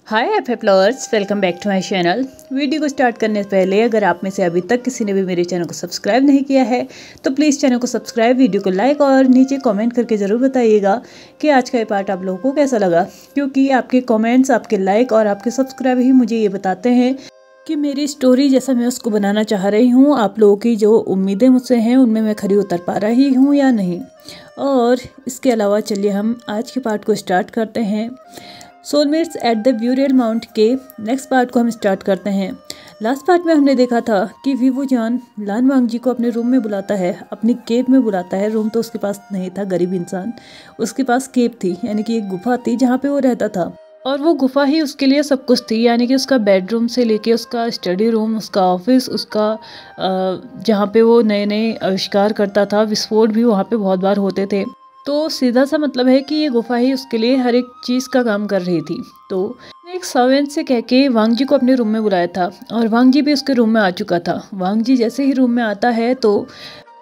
Hi F flowers, welcome back to my channel. Video को start करने से पहले अगर आप में से अभी तक किसी ने भी मेरे चैनल को सब्सक्राइब नहीं किया है तो प्लीज़ चैनल को सब्सक्राइब, वीडियो को लाइक और नीचे कमेंट करके ज़रूर बताइएगा कि आज का ये पार्ट आप लोगों को कैसा लगा, क्योंकि आपके कमेंट्स, आपके लाइक और आपके सब्सक्राइब ही मुझे ये बताते हैं कि मेरी स्टोरी जैसा मैं उसको बनाना चाह रही हूँ, आप लोगों की जो उम्मीदें मुझसे हैं उनमें मैं खरी उतर पा रही हूँ या नहीं। और इसके अलावा चलिए हम आज के पार्ट को स्टार्ट करते हैं। Soulmates at the burial mount के नेक्स्ट पार्ट को हम स्टार्ट करते हैं। लास्ट पार्ट में हमने देखा था कि वीवू जान लान वांगजी को अपने रूम में बुलाता है, अपनी केव में बुलाता है। रूम तो उसके पास नहीं था, गरीब इंसान, उसके पास केव थी, यानी कि एक गुफा थी जहाँ पे वो रहता था। और वो गुफा ही उसके लिए सब कुछ थी, यानी कि उसका बेडरूम से लेके उसका स्टडी रूम, उसका ऑफिस, उसका जहाँ पे वो नए नए आविष्कार करता था, विस्फोट भी वहाँ पे बहुत बार होते थे। तो सीधा सा मतलब है कि ये गुफा ही उसके लिए हर एक चीज़ का काम कर रही थी। तो एक सर्वेंट से कह के वांगजी को अपने रूम में बुलाया था और वांगजी भी उसके रूम में आ चुका था। वांगजी जैसे ही रूम में आता है तो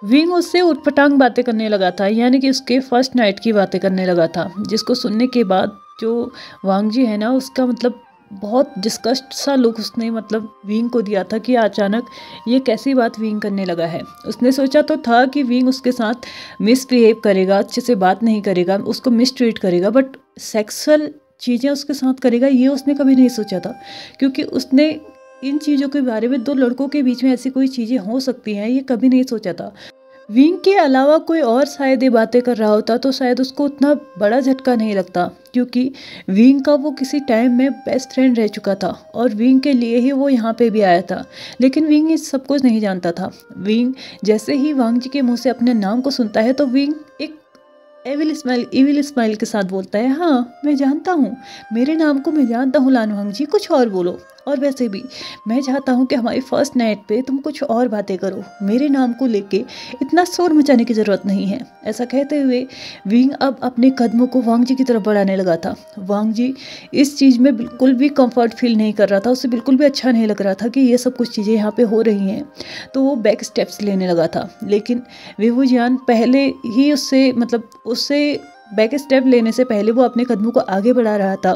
विंग उससे उटपटांग बातें करने लगा था, यानी कि उसके फर्स्ट नाइट की बातें करने लगा था, जिसको सुनने के बाद जो वांगजी है ना, उसका मतलब बहुत डिस्कस्ट सा लुक उसने मतलब विंग को दिया था कि अचानक ये कैसी बात विंग करने लगा है। उसने सोचा तो था कि विंग उसके साथ मिसबिहेव करेगा, अच्छे से बात नहीं करेगा, उसको मिसट्रीट करेगा, बट सेक्सुअल चीज़ें उसके साथ करेगा ये उसने कभी नहीं सोचा था, क्योंकि उसने इन चीज़ों के बारे में, दो लड़कों के बीच में ऐसी कोई चीज़ें हो सकती हैं, ये कभी नहीं सोचा था। विंग के अलावा कोई और शायद ये बातें कर रहा होता तो शायद उसको उतना बड़ा झटका नहीं लगता, क्योंकि विंग का वो किसी टाइम में बेस्ट फ्रेंड रह चुका था और विंग के लिए ही वो यहाँ पे भी आया था। लेकिन विंग इस सब कुछ नहीं जानता था। विंग जैसे ही वांगजी के मुंह से अपने नाम को सुनता है तो विंग एक इविल स्माइल के साथ बोलता है, हाँ मैं जानता हूँ, मेरे नाम को मैं जानता हूँ लान वांगजी, कुछ और बोलो। और वैसे भी मैं चाहता हूँ कि हमारी फर्स्ट नाइट पे तुम कुछ और बातें करो, मेरे नाम को लेके इतना शोर मचाने की ज़रूरत नहीं है। ऐसा कहते हुए विंग अब अपने कदमों को वांगजी की तरफ बढ़ाने लगा था। वांगजी इस चीज़ में बिल्कुल भी कंफर्ट फील नहीं कर रहा था, उसे बिल्कुल भी अच्छा नहीं लग रहा था कि ये सब कुछ चीज़ें यहाँ पे हो रही हैं। तो वो बैक स्टेप्स लेने लगा था, लेकिन वीवू जान पहले ही उससे बैक स्टेप लेने से पहले वो अपने कदमों को आगे बढ़ा रहा था,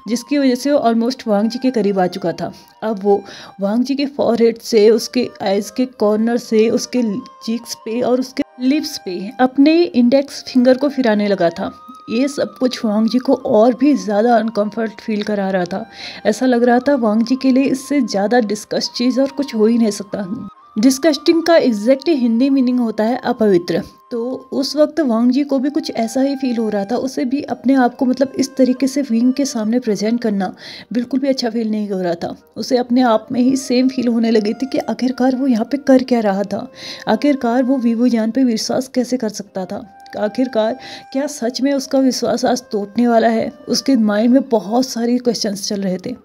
जिसकी वजह से वो ऑलमोस्ट वांगजी के करीब आ चुका था। अब वो वांगजी के फॉरहेड से, उसके आइज़ के कॉर्नर से, उसके चीक्स पे और उसके लिप्स पे अपने इंडेक्स फिंगर को फिराने लगा था। ये सब कुछ वांगजी को और भी ज़्यादा अनकंफर्ट फील करा रहा था। ऐसा लग रहा था वांगजी के लिए इससे ज़्यादा डिस्कस्ट चीज़ और कुछ हो ही नहीं सकता। डिस्कस्टिंग का एग्जैक्ट हिंदी मीनिंग होता है अपवित्र। तो उस वक्त वांगजी को भी कुछ ऐसा ही फील हो रहा था। उसे भी अपने आप को मतलब इस तरीके से विंग के सामने प्रेजेंट करना बिल्कुल भी अच्छा फील नहीं हो रहा था। उसे अपने आप में ही सेम फील होने लगी थी कि आखिरकार वो यहाँ पे कर क्या रहा था, आखिरकार वो वीवू जान पे विश्वास कैसे कर सकता था, आखिरकार क्या सच में उसका विश्वास आज टूटने वाला है। उसके माइंड में बहुत सारी क्वेश्चंस चल रहे थे,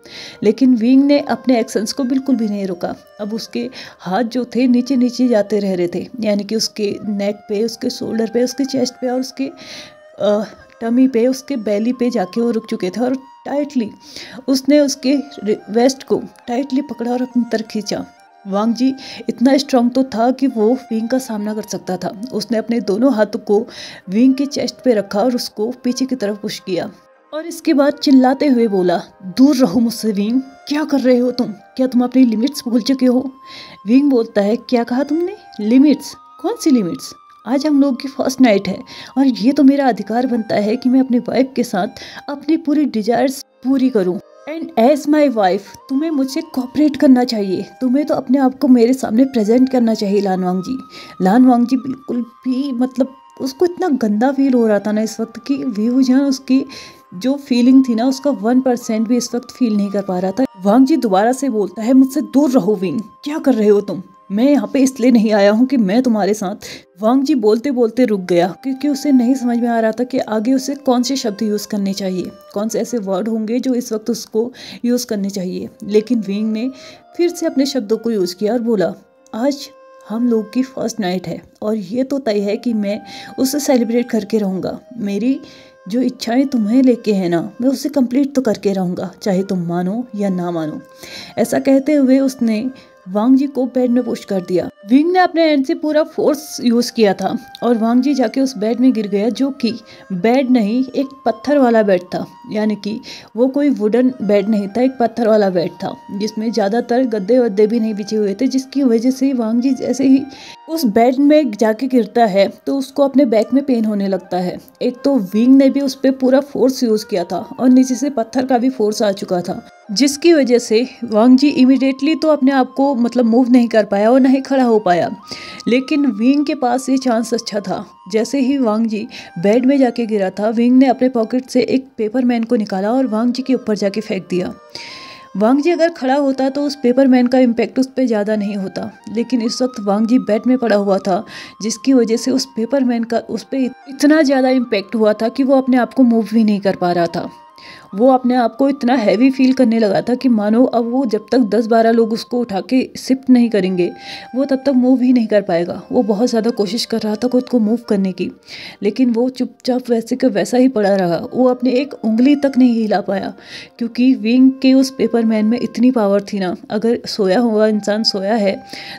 लेकिन विंग ने अपने एक्शंस को बिल्कुल भी नहीं रोका। अब उसके हाथ जो थे नीचे नीचे जाते रह रहे थे, यानी कि उसके नेक पे, उसके शोल्डर पे, उसके चेस्ट पे और उसके टमी पे, उसके बेली पे जाके वो रुक चुके थे। और टाइटली उसने उसके वेस्ट को टाइटली पकड़ा और अपनी तरफ खींचा। वांगजी इतना स्ट्रांग तो था कि वो विंग का सामना कर सकता था। उसने अपने दोनों हाथों को विंग के चेस्ट पे रखा और उसको पीछे की तरफ पुश किया और इसके बाद चिल्लाते हुए बोला, दूर रहो मुझसे विंग, क्या कर रहे हो तुम, क्या तुम अपनी लिमिट्स भूल चुके हो। विंग बोलता है, क्या कहा तुमने, लिमिट्स, कौन सी लिमिट्स, आज हम लोग की फर्स्ट नाइट है और ये तो मेरा अधिकार बनता है कि मैं अपनी वाइफ के साथ अपनी पूरी डिजायर्स पूरी करूं। एंड एज माई वाइफ तुम्हें मुझसे कोऑपरेट करना चाहिए, तुम्हें तो अपने आप को मेरे सामने प्रेजेंट करना चाहिए लान वांगजी। लान वांगजी बिल्कुल भी मतलब उसको इतना गंदा फील हो रहा था ना इस वक्त कि वीवू जान उसकी जो फीलिंग थी ना उसका 1% भी इस वक्त फील नहीं कर पा रहा था। वांगजी दोबारा से बोलता है, मुझसे दूर रहो विंग, क्या कर रहे हो तुम, मैं यहाँ पे इसलिए नहीं आया हूँ कि मैं तुम्हारे साथ। वांगजी बोलते बोलते रुक गया, क्योंकि उसे नहीं समझ में आ रहा था कि आगे उसे कौन से शब्द यूज़ करने चाहिए, कौन से ऐसे वर्ड होंगे जो इस वक्त उसको यूज़ करने चाहिए। लेकिन विंग ने फिर से अपने शब्दों को यूज़ किया और बोला, आज हम लोग की फर्स्ट नाइट है और ये तो तय है कि मैं उसे सेलिब्रेट करके रहूँगा। मेरी जो इच्छाएं तुम्हें लेके है ना, मैं उसे कंप्लीट तो करके रहूँगा, चाहे तुम मानो या ना मानो। ऐसा कहते हुए उसने वांग जी को बेड में पुश कर दिया। विंग ने अपने एंड से पूरा फोर्स यूज किया था और वांग जी जाके उस बेड में गिर गया, जो कि बेड नहीं, एक पत्थर वाला बेड था। यानी कि वो कोई वुडन बेड नहीं था, एक पत्थर वाला बेड था जिसमें ज़्यादातर गद्दे वद्दे भी नहीं बिछे हुए थे, जिसकी वजह से वांग जी जैसे ही उस बेड में जाके गिरता है तो उसको अपने बैक में पेन होने लगता है। एक तो विंग ने भी उस पर पूरा फोर्स यूज किया था और नीचे से पत्थर का भी फोर्स आ चुका था, जिसकी वजह से वांग जी इमीडिएटली तो अपने आप को मतलब मूव नहीं कर पाया और नहीं खड़ा हो पाया। लेकिन विंग के पास ये चांस अच्छा था। जैसे ही वांग जी बेड में जाके गिरा था, विंग ने अपने पॉकेट से एक पेपरमैन को निकाला और वांग जी के ऊपर जाके फेंक दिया। वांग जी अगर खड़ा होता तो उस पेपरमैन का इम्पैक्ट उस पर ज़्यादा नहीं होता, लेकिन इस वक्त वांग जी बेड में पड़ा हुआ था, जिसकी वजह से उस पेपरमैन का उस पर इतना ज़्यादा इम्पैक्ट हुआ था कि वो अपने आप को मूव भी नहीं कर पा रहा था। वो अपने आप को इतना हैवी फील करने लगा था कि मानो अब वो जब तक 10-12 लोग उसको उठा के शिफ्ट नहीं करेंगे वो तब तक मूव ही नहीं कर पाएगा। वो बहुत ज़्यादा कोशिश कर रहा था खुद को मूव करने की, लेकिन वो चुपचाप वैसे के वैसा ही पड़ा रहा। वो अपने एक उंगली तक नहीं हिला पाया, क्योंकि विंग के उस पेपरमैन में इतनी पावर थी ना, अगर सोया हुआ इंसान सोया है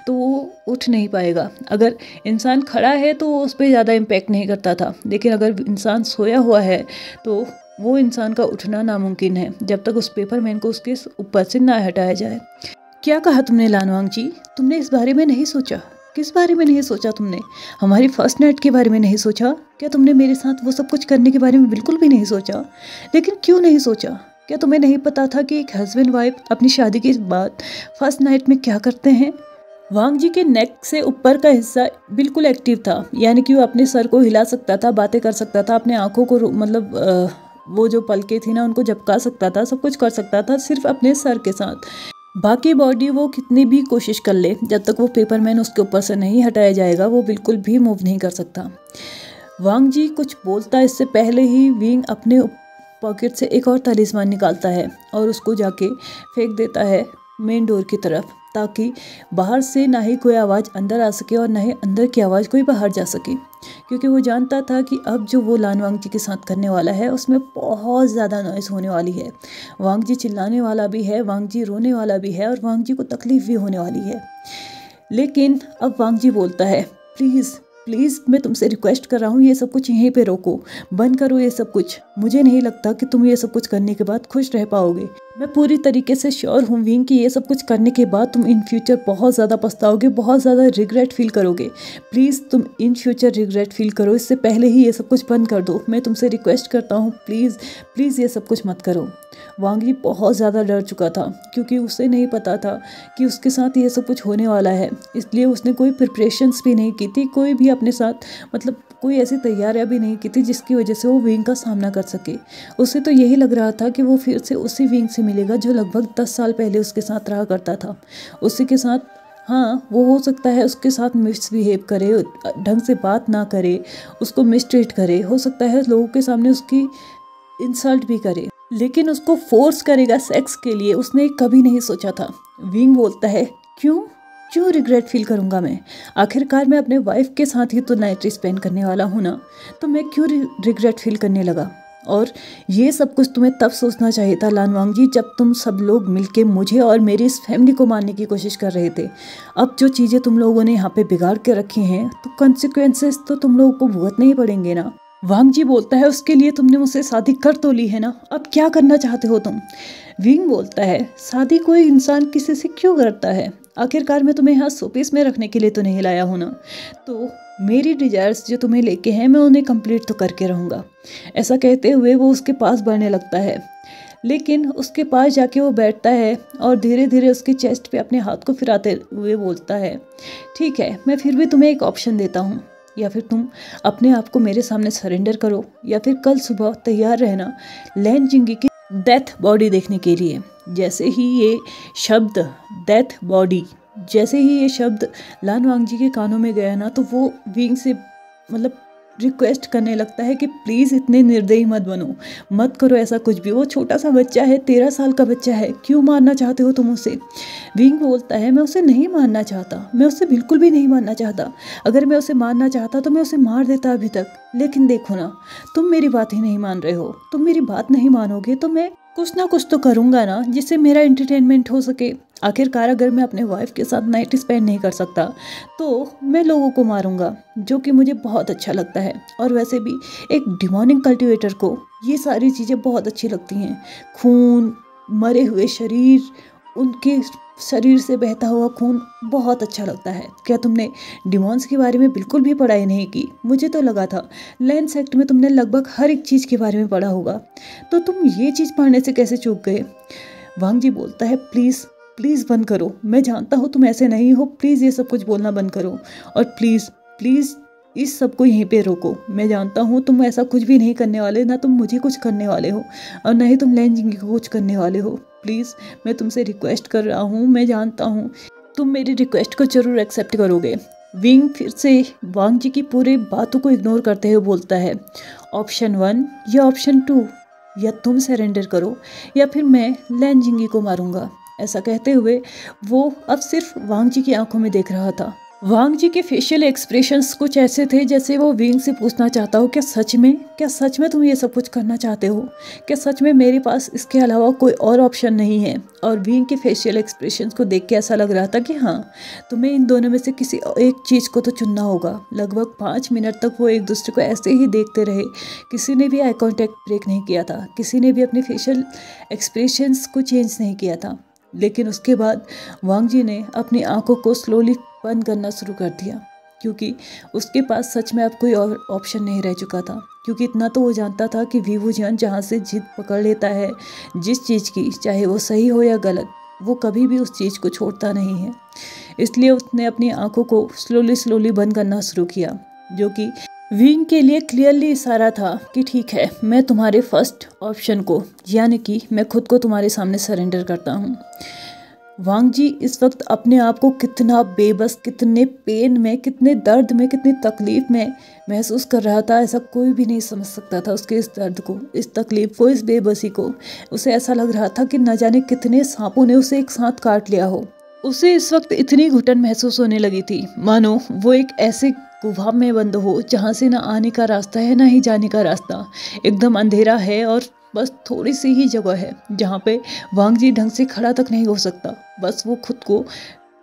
तो वो उठ नहीं पाएगा। अगर इंसान खड़ा है तो वो उस पर ज़्यादा इम्पैक्ट नहीं करता था, लेकिन अगर इंसान सोया हुआ है तो वो इंसान का उठना नामुमकिन है जब तक उस पेपरमैन को उसके ऊपर से ना हटाया जाए। क्या कहा तुमने लानवांग जी? तुमने इस बारे में नहीं सोचा? किस बारे में नहीं सोचा तुमने? हमारी फर्स्ट नाइट के बारे में नहीं सोचा? क्या तुमने मेरे साथ वो सब कुछ करने के बारे में बिल्कुल भी नहीं सोचा? लेकिन क्यों नहीं सोचा? क्या तुम्हें नहीं पता था कि एक हस्बैंड वाइफ अपनी शादी के बाद फर्स्ट नाइट में क्या करते हैं? वांग जी के नेक से ऊपर का हिस्सा बिल्कुल एक्टिव था, यानी कि वो अपने सर को हिला सकता था, बातें कर सकता था, अपने आंखों को मतलब वो जो पलके थी ना उनको झपका सकता था, सब कुछ कर सकता था सिर्फ अपने सर के साथ। बाकी बॉडी वो कितनी भी कोशिश कर ले, जब तक वो पेपरमैन उसके ऊपर से नहीं हटाया जाएगा वो बिल्कुल भी मूव नहीं कर सकता। वांग जी कुछ बोलता इससे पहले ही विंग अपने पॉकेट से एक और तलिस्मान निकालता है और उसको जाके फेंक देता है मेन डोर की तरफ, ताकि बाहर से ना ही कोई आवाज़ अंदर आ सके और ना ही अंदर की आवाज़ कोई बाहर जा सके, क्योंकि वो जानता था कि अब जो वो लानवांग जी के साथ करने वाला है उसमें बहुत ज़्यादा नॉइज़ होने वाली है। वांग जी चिल्लाने वाला भी है, वांग जी रोने वाला भी है और वांग जी को तकलीफ़ भी होने वाली है। लेकिन अब वांग जी बोलता है, प्लीज़ प्लीज़ मैं तुमसे रिक्वेस्ट कर रहा हूँ, ये सब कुछ यहीं पे रोको, बंद करो ये सब कुछ। मुझे नहीं लगता कि तुम ये सब कुछ करने के बाद खुश रह पाओगे। मैं पूरी तरीके से श्योर हूँ विंग कि ये सब कुछ करने के बाद तुम इन फ्यूचर बहुत ज़्यादा पछताओगे, बहुत ज़्यादा रिग्रेट फील करोगे। प्लीज़ तुम इन फ्यूचर रिग्रेट फील करो, इससे पहले ही ये सब कुछ बंद कर दो। मैं तुमसे रिक्वेस्ट करता हूँ, प्लीज़ प्लीज़ ये सब कुछ मत करो। वांग जी बहुत ज़्यादा डर चुका था, क्योंकि उसे नहीं पता था कि उसके साथ ये सब कुछ होने वाला है, इसलिए उसने कोई प्रिपरेशंस भी नहीं की थी, कोई भी अपने साथ मतलब कोई ऐसी तैयारियां भी नहीं की थी जिसकी वजह से वो विंग का सामना कर सके। उसे तो यही लग रहा था कि वो फिर से उसी विंग से मिलेगा जो लगभग 10 साल पहले उसके साथ रहा करता था। उसी के साथ, हाँ वो हो सकता है उसके साथ मिसबिहेव करे, ढंग से बात ना करे, उसको मिसट्रीट करे, हो सकता है लोगों के सामने उसकी इंसल्ट भी करे, लेकिन उसको फोर्स करेगा सेक्स के लिए उसने कभी नहीं सोचा था। विंग बोलता है, क्यों रिग्रेट फील करूंगा मैं? आखिरकार मैं अपने वाइफ के साथ ही तो नाइट स्पेंड करने वाला हूँ ना, तो मैं क्यों रिग्रेट फील करने लगा? और ये सब कुछ तुम्हें तब सोचना चाहिए था लानवांग जी, जब तुम सब लोग मिलके मुझे और मेरी इस फैमिली को मारने की कोशिश कर रहे थे। अब जो चीज़ें तुम लोगों ने यहाँ पे बिगाड़ के रखी हैं तो कॉन्सिक्वेंसेस तो तुम लोगों को भुगतने ही पड़ेंगे ना। वांग जी बोलता है, उसके लिए तुमने मुझसे शादी कर तो ली है ना, अब क्या करना चाहते हो तुम? विंग बोलता है, शादी कोई इंसान किसी से क्यों करता है? आखिरकार मैं तुम्हें यहाँ शोपीस में रखने के लिए तो नहीं लाया हूँ ना, तो मेरी डिजायर्स जो तुम्हें लेके हैं मैं उन्हें कंप्लीट तो करके रहूँगा। ऐसा कहते हुए वो उसके पास बढ़ने लगता है, लेकिन उसके पास जाके वो बैठता है और धीरे धीरे उसकी चेस्ट पे अपने हाथ को फिराते हुए बोलता है, ठीक है मैं फिर भी तुम्हें एक ऑप्शन देता हूँ, या फिर तुम अपने आप को मेरे सामने सरेंडर करो, या फिर कल सुबह तैयार रहना लैन जिंगी की डेथ बॉडी देखने के लिए। जैसे ही ये शब्द डेथ बॉडी, जैसे ही ये शब्द लानवांग जी के कानों में गया ना, तो वो विंग से मतलब रिक्वेस्ट करने लगता है कि प्लीज़ इतने निर्दयी मत बनो, मत करो ऐसा कुछ भी। वो छोटा सा बच्चा है, 13 साल का बच्चा है, क्यों मारना चाहते हो तुम उसे? विंग बोलता है, मैं उसे नहीं मारना चाहता, मैं उसे बिल्कुल भी नहीं मारना चाहता। अगर मैं उसे मारना चाहता तो मैं उसे मार देता अभी तक। लेकिन देखो ना, तुम मेरी बात ही नहीं मान रहे हो, तुम मेरी बात नहीं मानोगे तो मैं कुछ ना कुछ तो करूँगा ना जिससे मेरा एंटरटेनमेंट हो सके। आखिरकार अगर मैं अपने वाइफ के साथ नाइट स्पेंड नहीं कर सकता तो मैं लोगों को मारूंगा, जो कि मुझे बहुत अच्छा लगता है। और वैसे भी एक डिमोनिक कल्टीवेटर को ये सारी चीज़ें बहुत अच्छी लगती हैं। खून, मरे हुए शरीर, उनके शरीर से बहता हुआ खून बहुत अच्छा लगता है। क्या तुमने डिमॉन्स के बारे में बिल्कुल भी पढ़ाई नहीं की? मुझे तो लगा था लैंड सेक्ट में तुमने लगभग हर एक चीज़ के बारे में पढ़ा होगा, तो तुम ये चीज़ पढ़ने से कैसे चूक गए? वांग जी बोलता है, प्लीज़ प्लीज़ बंद करो, मैं जानता हूँ तुम ऐसे नहीं हो, प्लीज़ ये सब कुछ बोलना बंद करो, और प्लीज़ प्लीज़ इस सब को यहीं पे रोको। मैं जानता हूँ तुम ऐसा कुछ भी नहीं करने वाले, ना तुम मुझे कुछ करने वाले हो और ना ही तुम लैंजिंग को कुछ करने वाले हो। प्लीज़ मैं तुमसे रिक्वेस्ट कर रहा हूँ, मैं जानता हूँ तुम मेरी रिक्वेस्ट को ज़रूर एक्सेप्ट करोगे। विंग फिर से वांग जी की पूरी बातों को इग्नोर करते हुए बोलता है, ऑप्शन 1 या ऑप्शन 2, या तुम सरेंडर करो या फिर मैं लैंजिंगी को मारूंगा। ऐसा कहते हुए वो अब सिर्फ वांग जी की आंखों में देख रहा था। वांग जी के फेशियल एक्सप्रेशंस कुछ ऐसे थे जैसे वो विंग से पूछना चाहता हो, क्या सच में तुम ये सब कुछ करना चाहते हो? क्या सच में मेरे पास इसके अलावा कोई और ऑप्शन नहीं है? और विंग के फेशियल एक्सप्रेशंस को देख के ऐसा लग रहा था कि हाँ, तुम्हें इन दोनों में से किसी एक चीज़ को तो चुनना होगा। लगभग 5 मिनट तक वो एक दूसरे को ऐसे ही देखते रहे। किसी ने भी आई कॉन्टैक्ट ब्रेक नहीं किया था, किसी ने भी अपने फेशियल एक्सप्रेशंस को चेंज नहीं किया था। लेकिन उसके बाद वांग जी ने अपनी आंखों को स्लोली बंद करना शुरू कर दिया, क्योंकि उसके पास सच में अब कोई और ऑप्शन नहीं रह चुका था। क्योंकि इतना तो वो जानता था कि वी वुजियान जहाँ से जिद पकड़ लेता है जिस चीज़ की, चाहे वो सही हो या गलत, वो कभी भी उस चीज़ को छोड़ता नहीं है। इसलिए उसने अपनी आंखों को स्लोली बंद करना शुरू किया, जो कि विंग के लिए क्लियरली इशारा था कि ठीक है, मैं तुम्हारे फर्स्ट ऑप्शन को, यानी कि मैं खुद को तुम्हारे सामने सरेंडर करता हूँ। वांग जी इस वक्त अपने आप को कितना बेबस, कितने पेन में, कितने दर्द में, कितनी तकलीफ में महसूस कर रहा था, ऐसा कोई भी नहीं समझ सकता था उसके इस दर्द को, इस तकलीफ को, इस बेबसी को। उसे ऐसा लग रहा था कि न जाने कितने सांपों ने उसे एक साथ काट लिया हो। उसे इस वक्त इतनी घुटन महसूस होने लगी थी मानो वो एक ऐसे गुफा में बंद हो जहाँ से ना आने का रास्ता है ना ही जाने का रास्ता। एकदम अंधेरा है और बस थोड़ी सी ही जगह है जहाँ पे वांग जी ढंग से खड़ा तक नहीं हो सकता। बस वो खुद को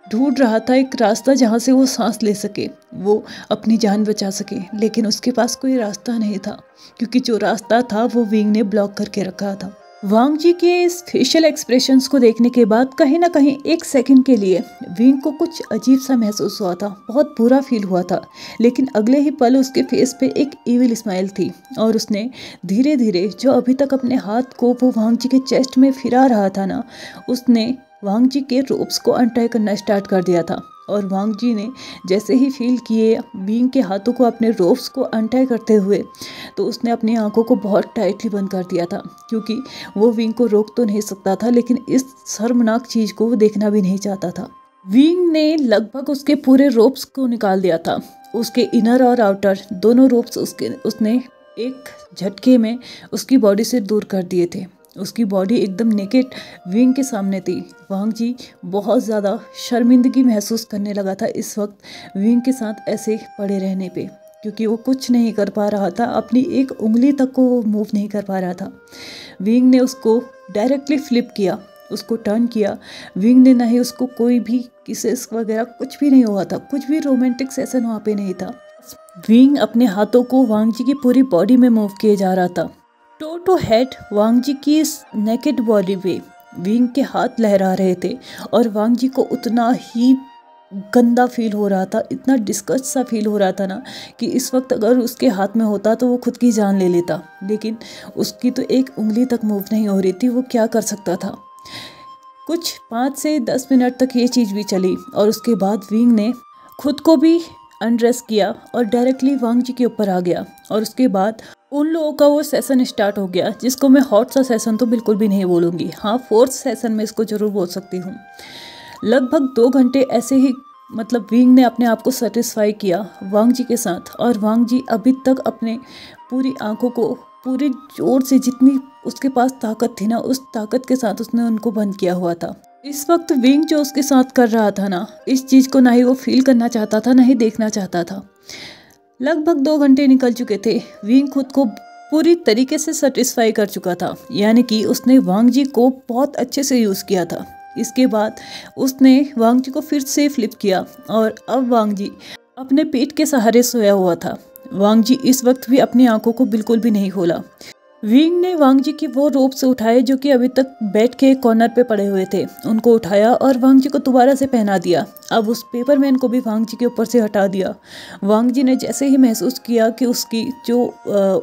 ढूंढ रहा था एक रास्ता जहाँ से वो सांस ले सके, वो अपनी जान बचा सके। लेकिन उसके पास कोई रास्ता नहीं था, क्योंकि जो रास्ता था वो विंग ने ब्लॉक करके रखा था। वांग जी के इस फेशियल एक्सप्रेशंस को देखने के बाद कहीं ना कहीं एक सेकंड के लिए विंग को कुछ अजीब सा महसूस हुआ था, बहुत बुरा फील हुआ था। लेकिन अगले ही पल उसके फेस पे एक इविल स्माइल थी और उसने धीरे धीरे जो अभी तक अपने हाथ को वो वांग जी के चेस्ट में फिरा रहा था ना, उसने वांग जी के रोप्स को अनटाई करना स्टार्ट कर दिया था। और वांग जी ने जैसे ही फील किए विंग के हाथों को अपने रोप्स को अनटाई करते हुए, तो उसने अपनी आंखों को बहुत टाइटली बंद कर दिया था, क्योंकि वो विंग को रोक तो नहीं सकता था, लेकिन इस शर्मनाक चीज़ को वो देखना भी नहीं चाहता था। विंग ने लगभग उसके पूरे रोप्स को निकाल दिया था, उसके इनर और आउटर दोनों रोप्स उसने एक झटके में उसकी बॉडी से दूर कर दिए थे। उसकी बॉडी एकदम नेकेड विंग के सामने थी। वांग जी बहुत ज़्यादा शर्मिंदगी महसूस करने लगा था इस वक्त विंग के साथ ऐसे पड़े रहने पे, क्योंकि वो कुछ नहीं कर पा रहा था, अपनी एक उंगली तक को वो मूव नहीं कर पा रहा था। विंग ने उसको डायरेक्टली फ्लिप किया, उसको टर्न किया। विंग ने ना ही उसको कोई भी किसेस वगैरह कुछ भी नहीं हुआ था, कुछ भी रोमांटिक सेशन वहाँ पे नहीं था। विंग अपने हाथों को वांग जी की पूरी बॉडी में मूव किए जा रहा था। टो टू हेड वांग जी की इस नेकेड बॉडी पे विंग के हाथ लहरा रहे थे और वांग जी को उतना ही गंदा फील हो रहा था, इतना डिस्गस्ट सा फील हो रहा था ना, कि इस वक्त अगर उसके हाथ में होता तो वो खुद की जान ले लेता। लेकिन उसकी तो एक उंगली तक मूव नहीं हो रही थी, वो क्या कर सकता था। कुछ 5 से 10 मिनट तक ये चीज़ भी चली और उसके बाद विंग ने खुद को भी अनड्रेस किया और डायरेक्टली वांग जी के ऊपर आ गया। और उसके बाद उन लोगों का वो सेशन स्टार्ट हो गया, जिसको मैं हॉट सा सेशन तो बिल्कुल भी नहीं बोलूँगी, हाँ 4th सेशन में इसको ज़रूर बोल सकती हूँ। लगभग 2 घंटे ऐसे ही मतलब विंग ने अपने आप को सेटिस्फाई किया वांग जी के साथ, और वांग जी अभी तक अपने पूरी आंखों को पूरी जोर से, जितनी उसके पास ताकत थी ना, उस ताकत के साथ उसने उनको बंद किया हुआ था। इस वक्त विंग जो उसके साथ कर रहा था ना, इस चीज़ को ना ही वो फील करना चाहता था ना ही देखना चाहता था। लगभग 2 घंटे निकल चुके थे। विंग खुद को पूरी तरीके से सेटिस्फाई कर चुका था, यानी कि उसने वांग जी को बहुत अच्छे से यूज़ किया था। इसके बाद उसने वांग जी को फिर से फ्लिप किया और अब वांग जी अपने पेट के सहारे सोया हुआ था। वांग जी इस वक्त भी अपनी आंखों को बिल्कुल भी नहीं खोला। विंग ने वांग जी की वो रोप से उठाए जो कि अभी तक बेड के एक कॉर्नर पे पड़े हुए थे, उनको उठाया और वांग जी को दोबारा से पहना दिया। अब उस पेपरमैन को भी वांग जी के ऊपर से हटा दिया। वांग जी ने जैसे ही महसूस किया कि उसकी जो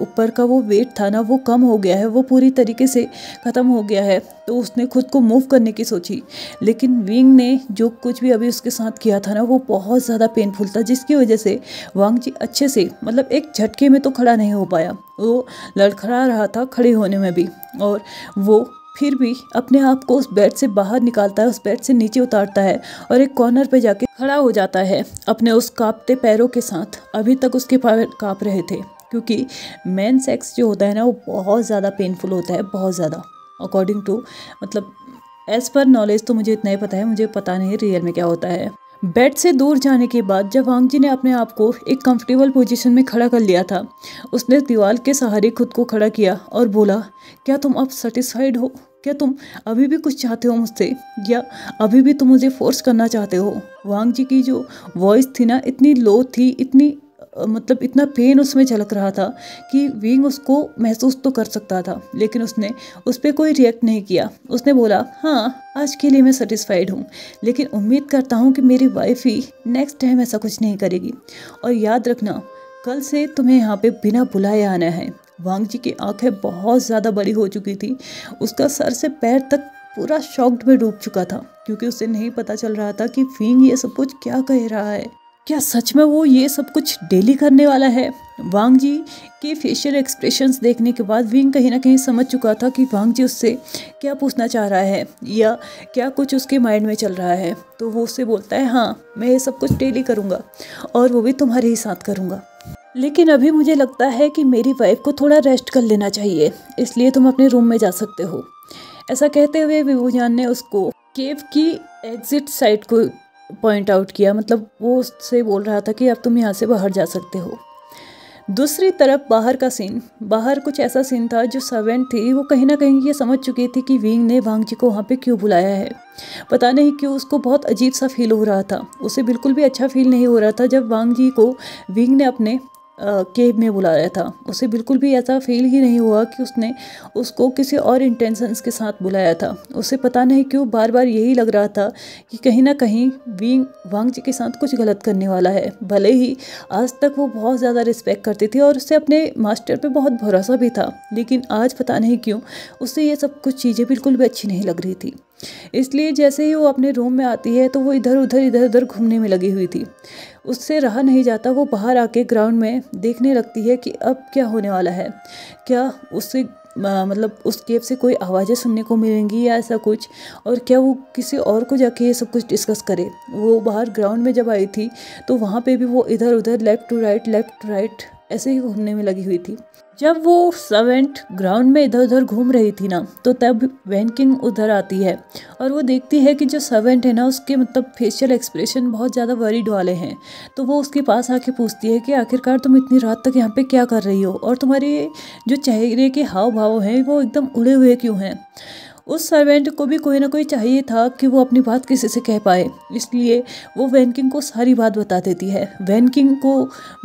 ऊपर का वो वेट था ना वो कम हो गया है, वो पूरी तरीके से ख़त्म हो गया है, तो उसने खुद को मूव करने की सोची। लेकिन विंग ने जो कुछ भी अभी उसके साथ किया था ना वो बहुत ज़्यादा पेनफुल था, जिसकी वजह से वांग जी अच्छे से मतलब एक झटके में तो खड़ा नहीं हो पाया। वो लड़खड़ा रहा था खड़े होने में भी, और वो फिर भी अपने आप को उस बेड से बाहर निकालता है, उस बेड से नीचे उतारता है और एक कॉर्नर पे जाके खड़ा हो जाता है अपने उस कांपते पैरों के साथ। अभी तक उसके पैर कांप रहे थे, क्योंकि मेन सेक्स जो होता है ना वो बहुत ज़्यादा पेनफुल होता है, बहुत ज़्यादा। अकॉर्डिंग टू मतलब एज़ पर नॉलेज तो मुझे इतना ही पता है, मुझे पता नहीं रियल में क्या होता है। बेड से दूर जाने के बाद जब वांग जी ने अपने आप को एक कंफर्टेबल पोजीशन में खड़ा कर लिया था, उसने दीवार के सहारे खुद को खड़ा किया और बोला, क्या तुम अब सेटिस्फाइड हो? क्या तुम अभी भी कुछ चाहते हो मुझसे, या अभी भी तुम मुझे फोर्स करना चाहते हो? वांग जी की जो वॉइस थी ना इतनी लो थी, इतनी मतलब इतना पेन उसमें झलक रहा था कि विंग उसको महसूस तो कर सकता था, लेकिन उसने उस पर कोई रिएक्ट नहीं किया। उसने बोला, हाँ आज के लिए मैं सेटिस्फाइड हूँ, लेकिन उम्मीद करता हूँ कि मेरी वाइफ ही नेक्स्ट टाइम ऐसा कुछ नहीं करेगी। और याद रखना, कल से तुम्हें यहाँ पे बिना बुलाए आना है। वांग जी की आंखें बहुत ज़्यादा बड़ी हो चुकी थी, उसका सर से पैर तक पूरा शॉक्ड में डूब चुका था, क्योंकि उसे नहीं पता चल रहा था कि विंग ये सब कुछ क्या कह रहा है। क्या सच में वो ये सब कुछ डेली करने वाला है? वांग जी के फेशियल एक्सप्रेशंस देखने के बाद विंग कहीं ना कहीं समझ चुका था कि वांग जी उससे क्या पूछना चाह रहा है या क्या कुछ उसके माइंड में चल रहा है। तो वो उससे बोलता है, हाँ मैं ये सब कुछ डेली करूँगा और वो भी तुम्हारे ही साथ करूँगा, लेकिन अभी मुझे लगता है कि मेरी वाइफ को थोड़ा रेस्ट कर लेना चाहिए, इसलिए तुम अपने रूम में जा सकते हो। ऐसा कहते हुए विभूजान ने उसको केव की एग्जिट साइड को पॉइंट आउट किया, मतलब वो उससे बोल रहा था कि अब तुम यहाँ से बाहर जा सकते हो। दूसरी तरफ बाहर का सीन, बाहर कुछ ऐसा सीन था जो सर्वेंट थी वो कहीं ना कहीं ये समझ चुकी थी कि विंग ने वांग जी को वहाँ पे क्यों बुलाया है। पता नहीं क्यों उसको बहुत अजीब सा फील हो रहा था, उसे बिल्कुल भी अच्छा फील नहीं हो रहा था जब वांग जी को विंग ने अपने केव में बुलाया था। उसे बिल्कुल भी ऐसा फील ही नहीं हुआ कि उसने उसको किसी और इंटेंशंस के साथ बुलाया था। उसे पता नहीं क्यों बार बार यही लग रहा था कि कहीं ना कहीं विंग वांग जी के साथ कुछ गलत करने वाला है। भले ही आज तक वो बहुत ज़्यादा रिस्पेक्ट करती थी और उससे अपने मास्टर पे बहुत भरोसा भी था, लेकिन आज पता नहीं क्यों उससे ये सब कुछ चीज़ें बिल्कुल भी अच्छी नहीं लग रही थी। इसलिए जैसे ही वो अपने रूम में आती है तो वो इधर उधर घूमने में लगी हुई थी। उससे रहा नहीं जाता, वो बाहर आके ग्राउंड में देखने लगती है कि अब क्या होने वाला है, क्या उससे मतलब उस केव से कोई आवाज़ें सुनने को मिलेंगी या ऐसा कुछ, और क्या वो किसी और को जाके ये सब कुछ डिस्कस करे। वो बाहर ग्राउंड में जब आई थी तो वहाँ पे भी वो इधर उधर लेफ़्ट टू राइट ऐसे ही घूमने में लगी हुई थी। जब वो सर्वेंट ग्राउंड में इधर उधर घूम रही थी ना, तो तब वैन किंग उधर आती है और वो देखती है कि जो सर्वेंट है ना उसके मतलब फेशियल एक्सप्रेशन बहुत ज़्यादा वरीड वाले हैं। तो वो उसके पास आके पूछती है कि आखिरकार तुम इतनी रात तक यहाँ पे क्या कर रही हो, और तुम्हारे जो चेहरे के हाव भाव हैं वो एकदम उड़े हुए क्यों हैं। उस सर्वेंट को भी कोई ना कोई चाहिए था कि वो अपनी बात किसी से कह पाए, इसलिए वो वैन किंग को सारी बात बता देती है। वैन किंग को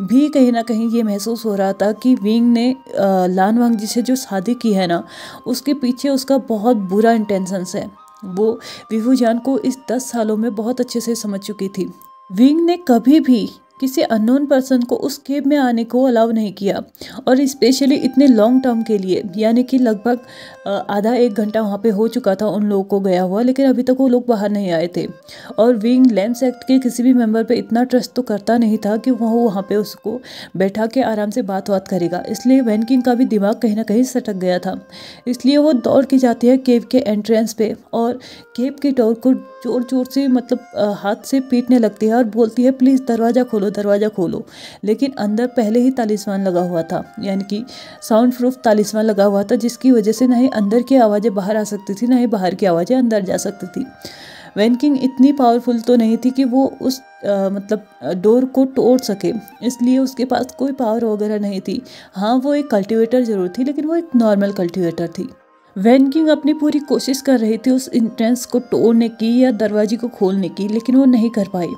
भी कहीं ना कहीं ये महसूस हो रहा था कि विंग ने लान वांग जी से जो शादी की है ना उसके पीछे उसका बहुत बुरा इंटेंशंस है। वो विभूजान को इस 10 सालों में बहुत अच्छे से समझ चुकी थी। विंग ने कभी भी किसी अननोन पर्सन को उस केव में आने को अलाउ नहीं किया, और स्पेशली इतने लॉन्ग टर्म के लिए, यानी कि लगभग आधा 1 घंटा वहाँ पे हो चुका था उन लोगों को गया हुआ, लेकिन अभी तक वो लोग बाहर नहीं आए थे। और विंग लैंड एक्ट के किसी भी मेंबर पे इतना ट्रस्ट तो करता नहीं था कि वो वहाँ पे उसको बैठा के आराम से बात करेगा, इसलिए वैन किंग का भी दिमाग कहीं ना कहीं सटक गया था। इसलिए वो दौड़ के जाती है केव के एंट्रेंस पे और केव के डोर को जोर जोर से मतलब हाथ से पीटने लगती है और बोलती है, प्लीज़ दरवाज़ा खोलो, दरवाज़ा खोलो। लेकिन अंदर पहले ही तालिस्मान लगा हुआ था, यानी कि साउंड प्रूफ तालिस्मान लगा हुआ था, जिसकी वजह से ना ही अंदर की आवाज़ें बाहर आ सकती थी, ना ही बाहर की आवाज़ें अंदर जा सकती थी। वैन किंग इतनी पावरफुल तो नहीं थी कि वो उस मतलब डोर को तोड़ सके, इसलिए उसके पास कोई पावर वगैरह नहीं थी। हाँ, वो एक कल्टीवेटर ज़रूर थी, लेकिन वो एक नॉर्मल कल्टीवेटर थी। वैन किंग अपनी पूरी कोशिश कर रही थी उस एंट्रेंस को तोड़ने की या दरवाजे को खोलने की, लेकिन वो नहीं कर पाई।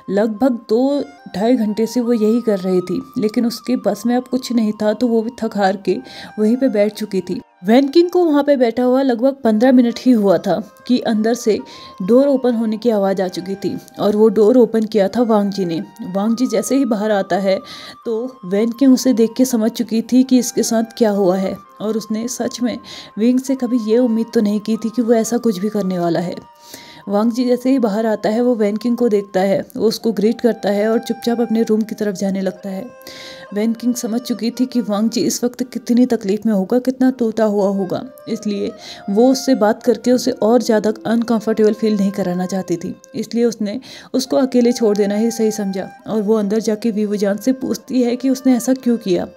लगभग 2-2.5 घंटे से वो यही कर रही थी, लेकिन उसके बस में अब कुछ नहीं था, तो वो भी थक हार के वहीं पे बैठ चुकी थी। वैन किंग को वहाँ पे बैठा हुआ लगभग 15 मिनट ही हुआ था कि अंदर से डोर ओपन होने की आवाज़ आ चुकी थी, और वो डोर ओपन किया था वांग जी ने। वांग जी जैसे ही बाहर आता है तो वैन किंग उसे देख के समझ चुकी थी कि इसके साथ क्या हुआ है, और उसने सच में विंग से कभी ये उम्मीद तो नहीं की थी कि वो ऐसा कुछ भी करने वाला है। वांग जी जैसे ही बाहर आता है वो वैन किंग को देखता है, वो उसको ग्रीट करता है और चुपचाप अपने रूम की तरफ जाने लगता है। वैन किंग समझ चुकी थी कि वांग जी इस वक्त कितनी तकलीफ में होगा, कितना टूटा हुआ होगा, इसलिए वो उससे बात करके उसे और ज़्यादा अनकंफर्टेबल फील नहीं कराना चाहती थी। इसलिए उसने उसको अकेले छोड़ देना ही सही समझा, और वो अंदर जाके वीवूजान से पूछती है कि उसने ऐसा क्यों किया।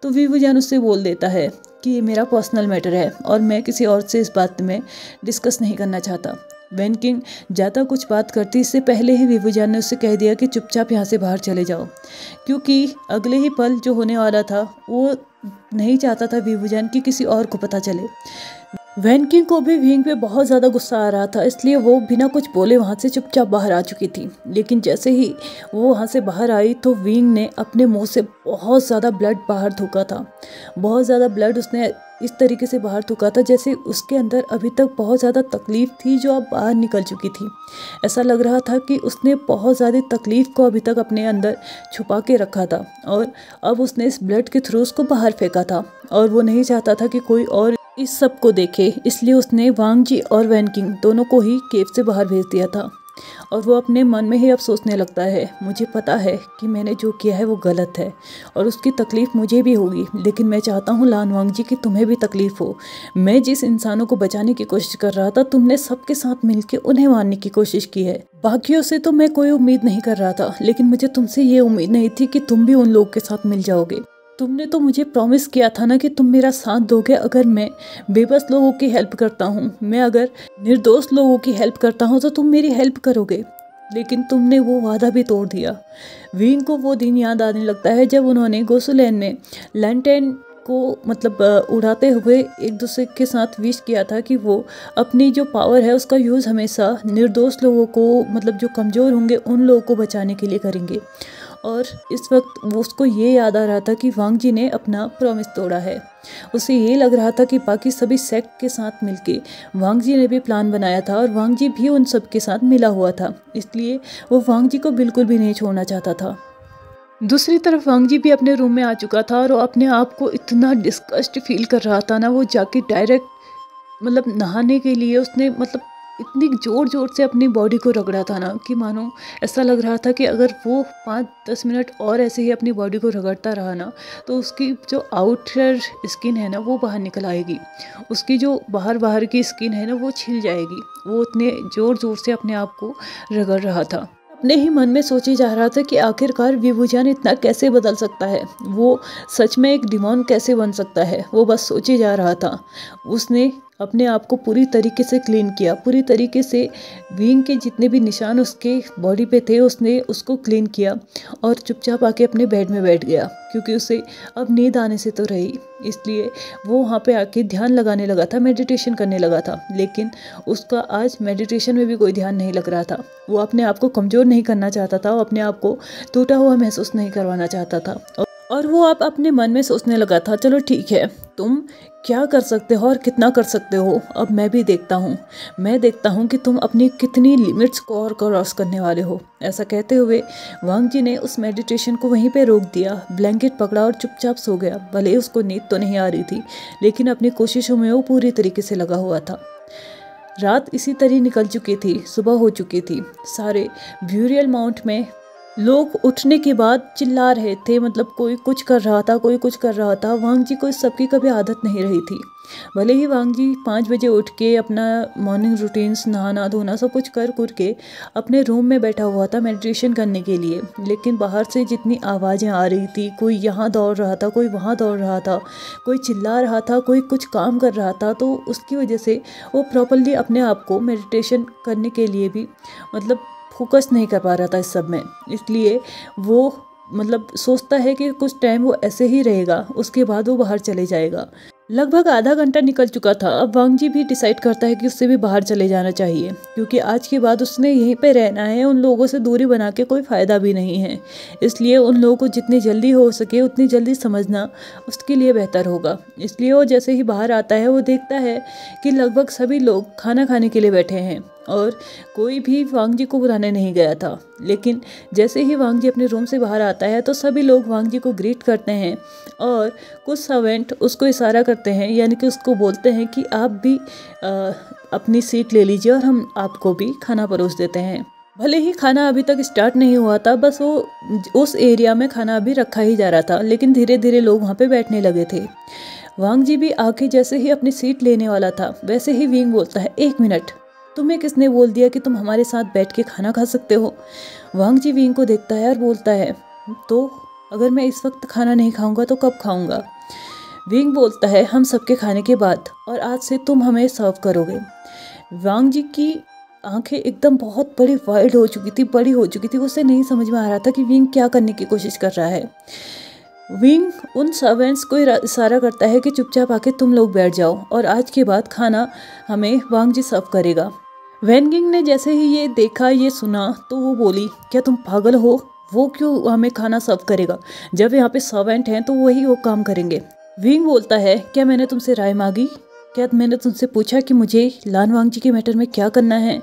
तो वीवूजान उससे बोल देता है कि ये मेरा पर्सनल मैटर है और मैं किसी और से इस बात में डिस्कस नहीं करना चाहता। वैन किंग ज़्यादा कुछ बात करती इससे पहले ही वीवूजान ने उससे कह दिया कि चुपचाप यहाँ से बाहर चले जाओ, क्योंकि अगले ही पल जो होने वाला था वो नहीं चाहता था वीवूजान कि किसी और को पता चले। वैन किंग को भी विंग पे बहुत ज़्यादा गुस्सा आ रहा था, इसलिए वो बिना कुछ बोले वहाँ से चुपचाप बाहर आ चुकी थी। लेकिन जैसे ही वो वहाँ से बाहर आई तो विंग ने अपने मुंह से बहुत ज़्यादा ब्लड बाहर थूका था। बहुत ज़्यादा ब्लड उसने इस तरीके से बाहर थूका था जैसे उसके अंदर अभी तक बहुत ज़्यादा तकलीफ़ थी जो अब बाहर निकल चुकी थी। ऐसा लग रहा था कि उसने बहुत ज़्यादा तकलीफ़ को अभी तक अपने अंदर छुपा के रखा था, और अब उसने इस ब्लड के थ्रू उसको बाहर फेंका था, और वो नहीं चाहता था कि कोई और इस सब को देखे, इसलिए उसने वांग जी और वैन किंग दोनों को ही केव से बाहर भेज दिया था। और वो अपने मन में ही अब सोचने लगता है, मुझे पता है कि मैंने जो किया है वो गलत है और उसकी तकलीफ़ मुझे भी होगी, लेकिन मैं चाहता हूँ लान वांग जी कि तुम्हें भी तकलीफ़ हो। मैं जिस इंसानों को बचाने की कोशिश कर रहा था, तुमने सबके साथ मिलकर उन्हें मारने की कोशिश की है। बाकियों से तो मैं कोई उम्मीद नहीं कर रहा था, लेकिन मुझे तुमसे ये उम्मीद नहीं थी कि तुम भी उन लोगों के साथ मिल जाओगे। तुमने तो मुझे प्रॉमिस किया था ना कि तुम मेरा साथ दोगे अगर मैं बेबस लोगों की हेल्प करता हूँ, मैं अगर निर्दोष लोगों की हेल्प करता हूँ तो तुम मेरी हेल्प करोगे, लेकिन तुमने वो वादा भी तोड़ दिया। विंग को वो दिन याद आने लगता है जब उन्होंने गोसुलैंड में लैंटेन को मतलब उड़ाते हुए एक दूसरे के साथ विश किया था कि वो अपनी जो पावर है उसका यूज़ हमेशा निर्दोष लोगों को, मतलब जो कमज़ोर होंगे उन लोगों को बचाने के लिए करेंगे। और इस वक्त वो उसको ये याद आ रहा था कि वांग जी ने अपना प्रॉमिस तोड़ा है। उसे ये लग रहा था कि बाकी सभी सेक्ट के साथ मिलके वांग जी ने भी प्लान बनाया था और वांग जी भी उन सब के साथ मिला हुआ था, इसलिए वो वांग जी को बिल्कुल भी नहीं छोड़ना चाहता था। दूसरी तरफ वांग जी भी अपने रूम में आ चुका था और वो अपने आप को इतना डिस्गस्ट फील कर रहा था ना, वो जाके डायरेक्ट मतलब नहाने के लिए उसने मतलब इतनी ज़ोर ज़ोर से अपनी बॉडी को रगड़ा था ना कि मानो ऐसा लग रहा था कि अगर वो 5-10 मिनट और ऐसे ही अपनी बॉडी को रगड़ता रहा ना तो उसकी जो आउटर स्किन है ना वो बाहर निकल आएगी, उसकी जो बाहर की स्किन है ना वो छिल जाएगी। वो उतने ज़ोर ज़ोर से अपने आप को रगड़ रहा था। अपने ही मन में सोचे जा रहा था कि आखिरकार वीवूजान इतना कैसे बदल सकता है, वो सच में एक डिमॉन कैसे बन सकता है, वो बस सोचे जा रहा था। उसने अपने आप को पूरी तरीके से क्लीन किया, पूरी तरीके से विंग के जितने भी निशान उसके बॉडी पे थे उसने उसको क्लीन किया और चुपचाप आके अपने बेड में बैठ गया, क्योंकि उसे अब नींद आने से तो रही, इसलिए वो वहाँ पे आके ध्यान लगाने लगा था, मेडिटेशन करने लगा था। लेकिन उसका आज मेडिटेशन में भी कोई ध्यान नहीं लग रहा था। वो अपने आप को कमज़ोर नहीं करना चाहता था, वो अपने आप को टूटा हुआ महसूस नहीं करवाना चाहता था, और वो अब अपने मन में सोचने लगा था, चलो ठीक है, तुम क्या कर सकते हो और कितना कर सकते हो, अब मैं भी देखता हूँ, मैं देखता हूँ कि तुम अपनी कितनी लिमिट्स को और क्रॉस करने वाले हो। ऐसा कहते हुए वांग जी ने उस मेडिटेशन को वहीं पे रोक दिया, ब्लैंकेट पकड़ा और चुपचाप सो गया। भले उसको नींद तो नहीं आ रही थी, लेकिन अपनी कोशिशों में वो पूरी तरीके से लगा हुआ था। रात इसी तरह निकल चुकी थी, सुबह हो चुकी थी। सारे ब्यूरियल माउंट में लोग उठने के बाद चिल्ला रहे थे, मतलब कोई कुछ कर रहा था, कोई कुछ कर रहा था। वांग जी को इस सबकी कभी आदत नहीं रही थी, भले ही वांग जी 5 बजे उठ के अपना मॉर्निंग रूटीन्स, नहाना धोना सब कुछ कर के अपने रूम में बैठा हुआ था मेडिटेशन करने के लिए, लेकिन बाहर से जितनी आवाज़ें आ रही थी, कोई यहाँ दौड़ रहा था, कोई वहाँ दौड़ रहा था, कोई चिल्ला रहा था, कोई कुछ काम कर रहा था, तो उसकी वजह से वो प्रॉपरली अपने आप को मेडिटेशन करने के लिए भी मतलब फोकस नहीं कर पा रहा था इस सब में। इसलिए वो मतलब सोचता है कि कुछ टाइम वो ऐसे ही रहेगा, उसके बाद वो बाहर चले जाएगा। लगभग आधा घंटा निकल चुका था। अब वांग जी भी डिसाइड करता है कि उससे भी बाहर चले जाना चाहिए, क्योंकि आज के बाद उसने यहीं पे रहना है, उन लोगों से दूरी बना के कोई फ़ायदा भी नहीं है। इसलिए उन लोगों को जितनी जल्दी हो सके उतनी जल्दी समझना उसके लिए बेहतर होगा। इसलिए वो जैसे ही बाहर आता है वो देखता है कि लगभग सभी लोग खाना खाने के लिए बैठे हैं और कोई भी वांग जी को बुलाने नहीं गया था। लेकिन जैसे ही वांग जी अपने रूम से बाहर आता है तो सभी लोग वांग जी को ग्रीट करते हैं और कुछ सर्वेंट उसको इशारा करते हैं, यानी कि उसको बोलते हैं कि आप भी अपनी सीट ले लीजिए और हम आपको भी खाना परोस देते हैं। भले ही खाना अभी तक स्टार्ट नहीं हुआ था, बस वो उस एरिया में खाना अभी रखा ही जा रहा था, लेकिन धीरे धीरे लोग वहाँ पे बैठने लगे थे। वांग जी भी आके जैसे ही अपनी सीट लेने वाला था, वैसे ही विंग बोलता है, 1 मिनट, तुम्हें किसने बोल दिया कि तुम हमारे साथ बैठ के खाना खा सकते हो? वांग जी विंग को देखता है और बोलता है, तो अगर मैं इस वक्त खाना नहीं खाऊंगा तो कब खाऊंगा? विंग बोलता है, हम सबके खाने के बाद, और आज से तुम हमें सर्व करोगे। वांग जी की आंखें एकदम बहुत बड़ी वाइड हो चुकी थी, बड़ी हो चुकी थी। उसे नहीं समझ में आ रहा था कि विंग क्या करने की कोशिश कर रहा है। विंग उन सर्वेंट्स को इशारा करता है कि चुपचाप आके तुम लोग बैठ जाओ और आज के बाद खाना हमें वांग जी सर्व करेगा। वैन गिंग ने जैसे ही ये देखा, ये सुना, तो वो बोली, क्या तुम पागल हो? वो क्यों हमें खाना सर्व करेगा? जब यहाँ पे सर्वेंट हैं तो वही वो काम करेंगे। विंग बोलता है, क्या मैंने तुमसे राय मांगी? क्या मैंने तुमसे पूछा कि मुझे लान वांग जी के मैटर में क्या करना है?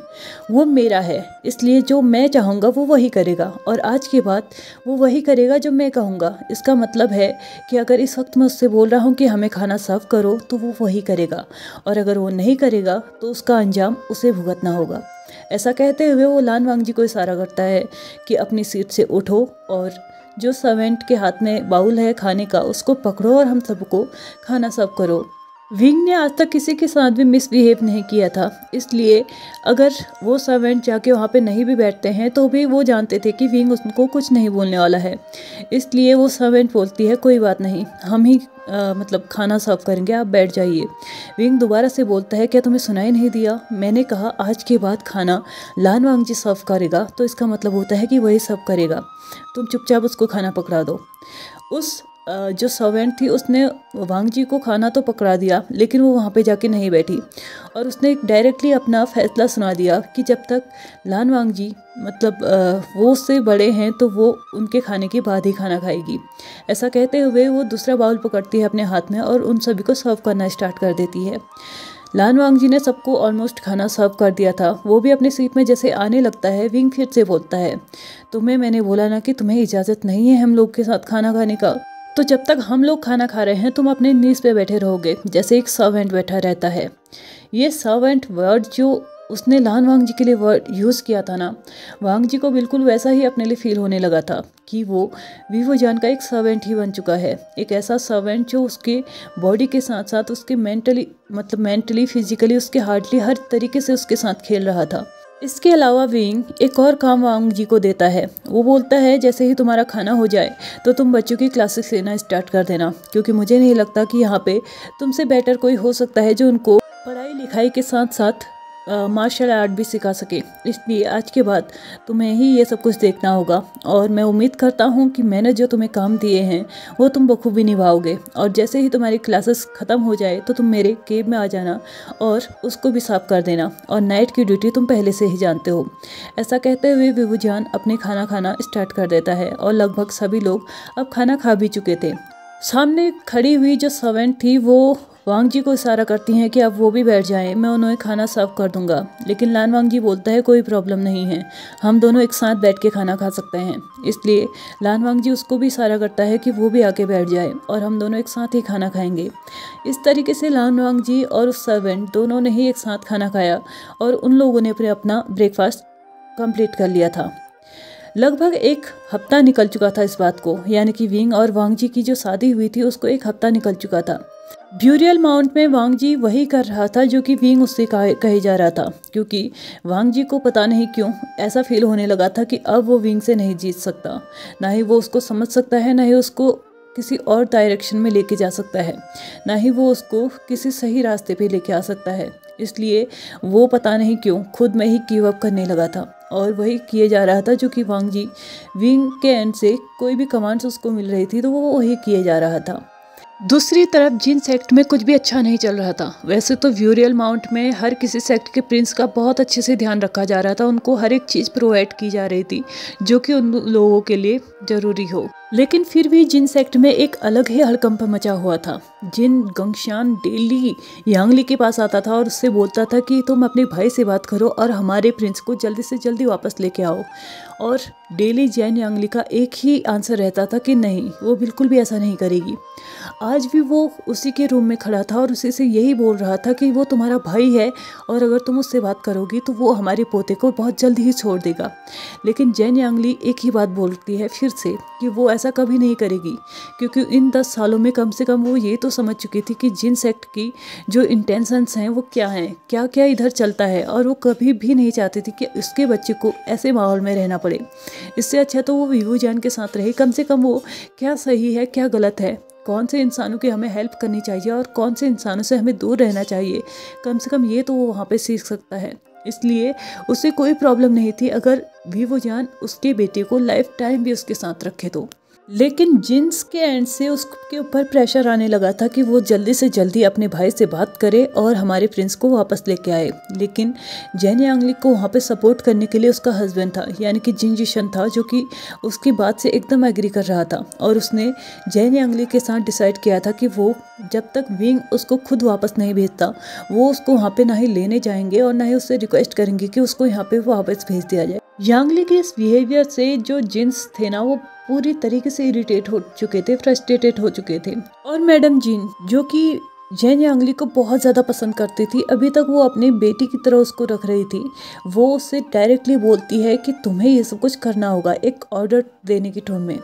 वो मेरा है, इसलिए जो मैं चाहूँगा वो वही करेगा और आज के बाद वो वही करेगा जो मैं कहूँगा। इसका मतलब है कि अगर इस वक्त मैं उससे बोल रहा हूँ कि हमें खाना सर्व करो तो वो वही करेगा, और अगर वो नहीं करेगा तो उसका अंजाम उसे भुगतना होगा। ऐसा कहते हुए वो लान वांग जी को इशारा करता है कि अपनी सीट से उठो और जो सर्वेंट के हाथ में बाउल है खाने का उसको पकड़ो और हम सबको खाना सर्व करो। विंग ने आज तक किसी के साथ भी मिसबिहेव नहीं किया था, इसलिए अगर वो सर्वेंट जाके वहाँ पे नहीं भी बैठते हैं तो भी वो जानते थे कि विंग उनको कुछ नहीं बोलने वाला है। इसलिए वो सर्वेंट बोलती है, कोई बात नहीं, हम ही मतलब खाना सर्व करेंगे, आप बैठ जाइए। विंग दोबारा से बोलता है, क्या तुम्हें सुनाई नहीं दिया? मैंने कहा आज के बाद खाना लान वांग जी सर्व करेगा, तो इसका मतलब होता है कि वही सर्व करेगा। तुम चुपचाप उसको खाना पकड़ा दो। उस जो सर्वेंट थी उसने वांग जी को खाना तो पकड़ा दिया, लेकिन वो वहाँ पे जाके नहीं बैठी और उसने डायरेक्टली अपना फैसला सुना दिया कि जब तक लान वांग जी मतलब वो उससे बड़े हैं तो वो उनके खाने के बाद ही खाना खाएगी। ऐसा कहते हुए वो दूसरा बाउल पकड़ती है अपने हाथ में और उन सभी को सर्व करना स्टार्ट कर देती है। लान वांग जी ने सबको ऑलमोस्ट खाना सर्व कर दिया था। वो भी अपनी सीट में जैसे आने लगता है, विंग फिर से बोलता है, तुम्हें मैंने बोला ना कि तुम्हें इजाज़त नहीं है हम लोग के साथ खाना खाने का, तो जब तक हम लोग खाना खा रहे हैं तुम अपने नीज पे बैठे रहोगे जैसे एक सर्वेंट बैठा रहता है। ये सर्वेंट वर्ड जो उसने लान वांग जी के लिए वर्ड यूज़ किया था ना, वांग जी को बिल्कुल वैसा ही अपने लिए फील होने लगा था कि वो वीवो जान का एक सर्वेंट ही बन चुका है। एक ऐसा सर्वेंट जो उसके बॉडी के साथ साथ उसके मेंटली फिजिकली उसके हार्डली हर तरीके से उसके साथ खेल रहा था। इसके अलावा विंग एक और काम वांग जी को देता है। वो बोलता है, जैसे ही तुम्हारा खाना हो जाए तो तुम बच्चों की क्लासेस लेना स्टार्ट कर देना, क्योंकि मुझे नहीं लगता कि यहाँ पे तुमसे बेटर कोई हो सकता है जो उनको पढ़ाई लिखाई के साथ साथ मार्शल आर्ट भी सिखा सके। इसलिए आज के बाद तुम्हें ही ये सब कुछ देखना होगा और मैं उम्मीद करता हूँ कि मैंने जो तुम्हें काम दिए हैं वो तुम बखूबी निभाओगे, और जैसे ही तुम्हारी क्लासेस ख़त्म हो जाए तो तुम मेरे केब में आ जाना और उसको भी साफ कर देना, और नाइट की ड्यूटी तुम पहले से ही जानते हो। ऐसा कहते हुए वीवो जान अपने खाना खाना स्टार्ट कर देता है और लगभग सभी लोग अब खाना खा भी चुके थे। सामने खड़ी हुई जो सर्वेंट थी वो वांग जी को इशारा करती हैं कि अब वो भी बैठ जाएं, मैं उन्हें खाना सर्व कर दूंगा। लेकिन लान वांग जी बोलता है, कोई प्रॉब्लम नहीं है, हम दोनों एक साथ बैठ के खाना खा सकते हैं। इसलिए लान वांग जी उसको भी इशारा करता है कि वो भी आके बैठ जाए और हम दोनों एक साथ ही खाना खाएंगे। इस तरीके से लान वांग जी और उस सर्वेंट दोनों ने ही एक साथ खाना खाया और उन लोगों ने अपना ब्रेकफास्ट कंप्लीट कर लिया था। लगभग 1 हफ्ता निकल चुका था इस बात को, यानी कि विंग और वांग जी की जो शादी हुई थी उसको 1 हफ्ता निकल चुका था। ब्यूरियल माउंट में वांग जी वही कर रहा था जो कि विंग उससे कहे जा रहा था, क्योंकि वांग जी को पता नहीं क्यों ऐसा फील होने लगा था कि अब वो विंग से नहीं जीत सकता, ना ही वो उसको समझ सकता है, ना ही उसको किसी और डायरेक्शन में लेके जा सकता है, ना ही वो उसको किसी सही रास्ते पे लेके आ सकता है। इसलिए वो पता नहीं क्यों खुद में ही गिव अप करने लगा था और वही किए जा रहा था जो कि वांग जी विंग के एंड से कोई भी कमांड्स उसको मिल रही थी तो वो वही किए जा रहा था। दूसरी तरफ जिन सेक्ट में कुछ भी अच्छा नहीं चल रहा था। वैसे तो ब्यूरियल माउंट में हर किसी सेक्ट के प्रिंस का बहुत अच्छे से ध्यान रखा जा रहा था, उनको हर एक चीज़ प्रोवाइड की जा रही थी जो कि उन लोगों के लिए ज़रूरी हो, लेकिन फिर भी जिन सेक्ट में एक अलग ही हड़कंप मचा हुआ था। जिन गंगशान डेली यांगली के पास आता था और उससे बोलता था कि तुम अपने भाई से बात करो और हमारे प्रिंस को जल्दी से जल्दी वापस लेके आओ, और डेली जैन यांगली का एक ही आंसर रहता था कि नहीं, वो बिल्कुल भी ऐसा नहीं करेगी। आज भी वो उसी के रूम में खड़ा था और उसी से यही बोल रहा था कि वो तुम्हारा भाई है और अगर तुम उससे बात करोगी तो वो हमारे पोते को बहुत जल्दी ही छोड़ देगा। लेकिन जैन यांगली एक ही बात बोलती है फिर से कि वो ऐसा कभी नहीं करेगी, क्योंकि इन 10 सालों में कम से कम वो ये तो समझ चुकी थी कि जिन सेक्ट की जो इंटेंशंस हैं वो क्या हैं, क्या क्या इधर चलता है, और वो कभी भी नहीं चाहती थी कि उसके बच्चे को ऐसे माहौल में रहना पड़े। इससे अच्छा तो वो वीवू जैन के साथ रहे, कम से कम वो क्या सही है क्या गलत है, कौन से इंसानों की हमें हेल्प करनी चाहिए और कौन से इंसानों से हमें दूर रहना चाहिए, कम से कम ये तो वो वहाँ पे सीख सकता है। इसलिए उसे कोई प्रॉब्लम नहीं थी अगर वीवू जान उसके बेटे को लाइफ टाइम भी उसके साथ रखे तो। लेकिन जिन्स के एंड से उसके ऊपर प्रेशर आने लगा था कि वो जल्दी से जल्दी अपने भाई से बात करे और हमारे प्रिंस को वापस लेके आए। लेकिन जैन यांगली को वहाँ पे सपोर्ट करने के लिए उसका हस्बैंड था, यानी कि जिन जिशन था, जो कि उसकी बात से एकदम एग्री कर रहा था। और उसने जैन यांगली के साथ डिसाइड किया था कि वो जब तक विंग उसको खुद वापस नहीं भेजता वो उसको वहाँ पे ना ही लेने जाएंगे और ना ही उससे रिक्वेस्ट करेंगे कि उसको यहाँ पे वापस भेज दिया जाए। यांगली के इस बिहेवियर से जो जिन्स थे ना वो पूरी तरीके से इरिटेट हो चुके थे, फ्रस्ट्रेटेड हो चुके थे। और मैडम जिन जो कि जैन यांगली को बहुत ज़्यादा पसंद करती थी, अभी तक वो अपनी बेटी की तरह उसको रख रही थी, वो उससे डायरेक्टली बोलती है कि तुम्हें ये सब कुछ करना होगा, एक ऑर्डर देने की टोन में।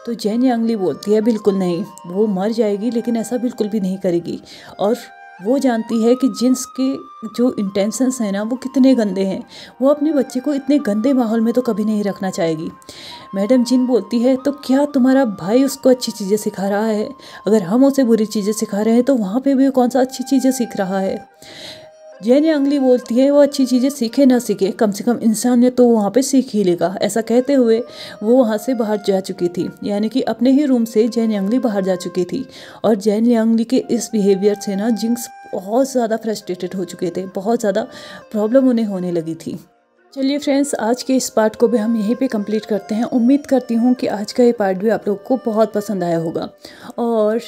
तो जैन यांगली बोलती है बिल्कुल नहीं, वो मर जाएगी लेकिन ऐसा बिल्कुल भी नहीं करेगी। और वो जानती है कि जिन्स के जो इंटेंशंस हैं ना वो कितने गंदे हैं, वो अपने बच्चे को इतने गंदे माहौल में तो कभी नहीं रखना चाहेगी। मैडम जिन बोलती है तो क्या तुम्हारा भाई उसको अच्छी चीज़ें सिखा रहा है? अगर हम उसे बुरी चीज़ें सिखा रहे हैं तो वहाँ पे भी कौन सा अच्छी चीज़ें सीख रहा है? जैन यांगली बोलती है वो अच्छी चीज़ें सीखे ना सीखे, कम से कम इंसान ने तो वहाँ पे सीख ही लेगा। ऐसा कहते हुए वो वहाँ से बाहर जा चुकी थी, यानी कि अपने ही रूम से जैन यांगली बाहर जा चुकी थी। और जैन यांगली के इस बिहेवियर से ना जिंक्स बहुत ज़्यादा फ्रस्ट्रेटेड हो चुके थे, बहुत ज़्यादा प्रॉब्लम उन्हें होने लगी थी। चलिए फ्रेंड्स, आज के इस पार्ट को भी हम यहीं पे कंप्लीट करते हैं। उम्मीद करती हूँ कि आज का ये पार्ट भी आप लोगों को बहुत पसंद आया होगा, और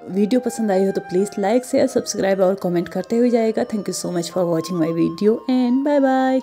वीडियो पसंद आई हो तो प्लीज़ लाइक शेयर सब्सक्राइब और कमेंट करते हुए जाएगा। Thank you so much for watching my video and bye bye.